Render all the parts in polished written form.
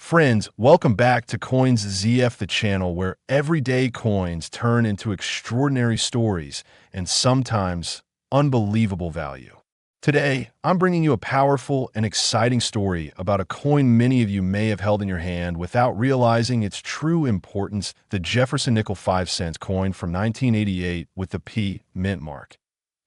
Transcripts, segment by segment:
Friends, welcome back to Coins ZF, the channel where everyday coins turn into extraordinary stories and sometimes unbelievable value. Today, I'm bringing you a powerful and exciting story about a coin many of you may have held in your hand without realizing its true importance, the Jefferson Nickel 5-cent coin from 1988 with the P mint mark.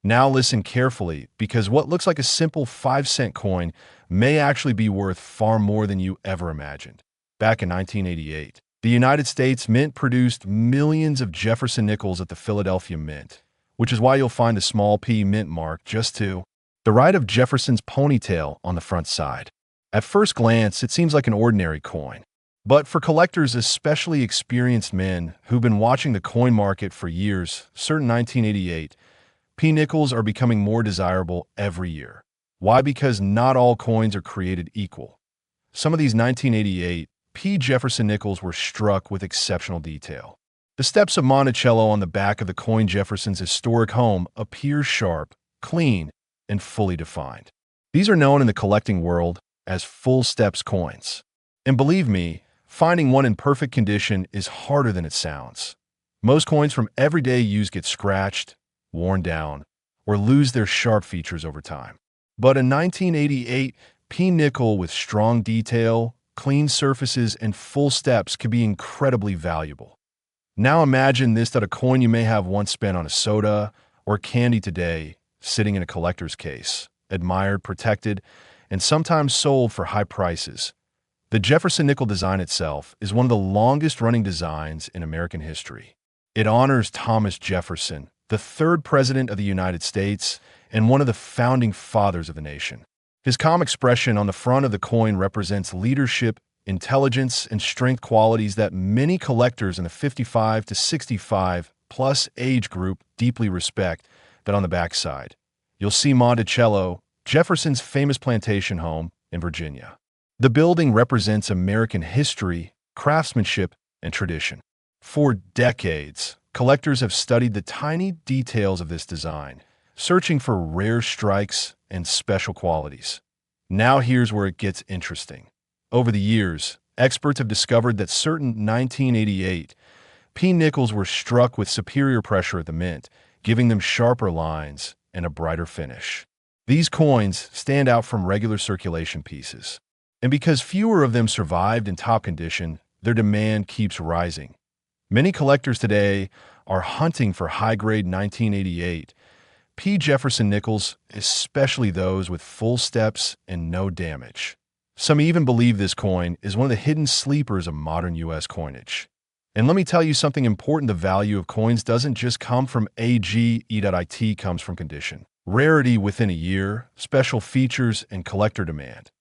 Now listen carefully, because what looks like a simple 5-cent coin may actually be worth far more than you ever imagined. Back in 1988, the United States Mint produced millions of Jefferson nickels at the Philadelphia Mint, which is why you'll find a small P mint mark just to the right of Jefferson's ponytail on the front side. At first glance, it seems like an ordinary coin. But for collectors, especially experienced men who've been watching the coin market for years, certain 1988 P nickels are becoming more desirable every year. Why? Because not all coins are created equal. Some of these 1988 P Jefferson nickels were struck with exceptional detail. The steps of Monticello on the back of the coin Jefferson's historic home appear sharp, clean, and fully defined. These are known in the collecting world as full steps coins. And believe me, finding one in perfect condition is harder than it sounds. Most coins from everyday use get scratched, worn down, or lose their sharp features over time. But a 1988 P nickel with strong detail, clean surfaces, and full steps could be incredibly valuable. Now imagine this: that a coin you may have once spent on a soda or candy today, sitting in a collector's case, admired, protected, and sometimes sold for high prices. The Jefferson nickel design itself is one of the longest-running designs in American history. It honors Thomas Jefferson, the third president of the United States and one of the founding fathers of the nation. His calm expression on the front of the coin represents leadership, intelligence, and strength, qualities that many collectors in the 55 to 65 plus age group deeply respect. That on the backside, you'll see Monticello, Jefferson's famous plantation home in Virginia. The building represents American history, craftsmanship, and tradition. For decades, collectors have studied the tiny details of this design, searching for rare strikes and special qualities. Now here's where it gets interesting. Over the years, experts have discovered that certain 1988 P nickels were struck with superior pressure at the mint, giving them sharper lines and a brighter finish. These coins stand out from regular circulation pieces. And because fewer of them survived in top condition, their demand keeps rising. Many collectors today are hunting for high-grade 1988 P Jefferson nickels, especially those with full steps and no damage. Some even believe this coin is one of the hidden sleepers of modern U.S. coinage. And let me tell you something important: the value of coins doesn't just come from AG, it comes from condition, rarity within a year, special features, and collector demand.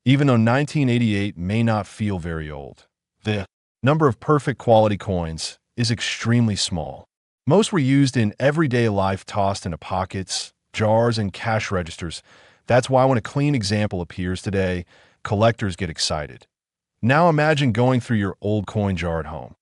Even though 1988 may not feel very old, the number of perfect quality coins is extremely small. Most were used in everyday life, tossed into pockets, jars, and cash registers. That's why when a clean example appears today, collectors get excited. Now imagine going through your old coin jar at home.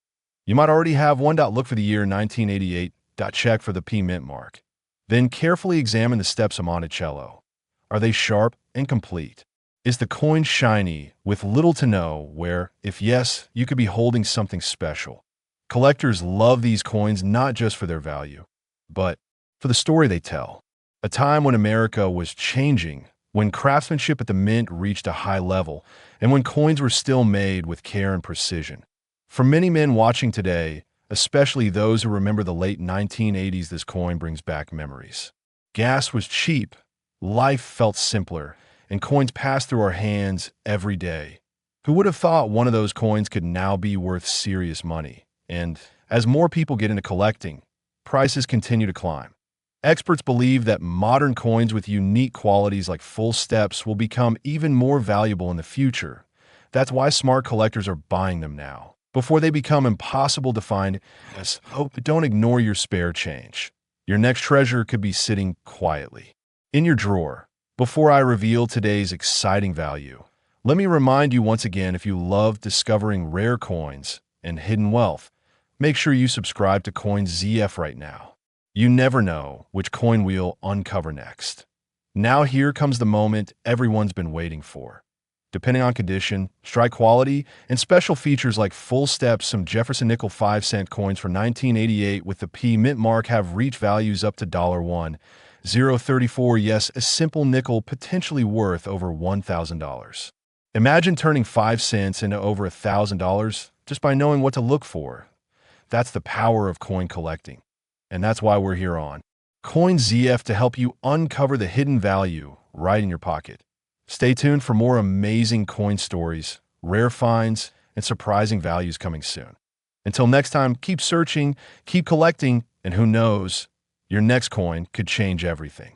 You might already have one. Look for the year 1988. Check for the P mint mark. Then carefully examine the steps of Monticello. Are they sharp and complete? Is the coin shiny with little to no wear? If yes, you could be holding something special. Collectors love these coins not just for their value, but for the story they tell. A time when America was changing, when craftsmanship at the mint reached a high level, and when coins were still made with care and precision. For many men watching today, especially those who remember the late 1980s, this coin brings back memories. Gas was cheap, life felt simpler, and coins passed through our hands every day. Who would have thought one of those coins could now be worth serious money? And as more people get into collecting, prices continue to climb. Experts believe that modern coins with unique qualities like full steps will become even more valuable in the future. That's why smart collectors are buying them now, before they become impossible to find. Don't ignore your spare change. Your next treasure could be sitting quietly in your drawer. Before I reveal today's exciting value, let me remind you once again, if you love discovering rare coins and hidden wealth, make sure you subscribe to Coins ZF right now. You never know which coin we'll uncover next. Now here comes the moment everyone's been waiting for. depending on condition, strike quality, and special features like full steps. Some Jefferson Nickel 5-cent coins from 1988 with the P mint mark have reached values up to $1.034. Yes, a simple nickel potentially worth over $1,000. Imagine turning 5 cents into over $1,000 just by knowing what to look for. That's the power of coin collecting. And that's why we're here on CoinZF to help you uncover the hidden value right in your pocket. Stay tuned for more amazing coin stories, rare finds, and surprising values coming soon. Until next time, keep searching, keep collecting, and who knows, your next coin could change everything.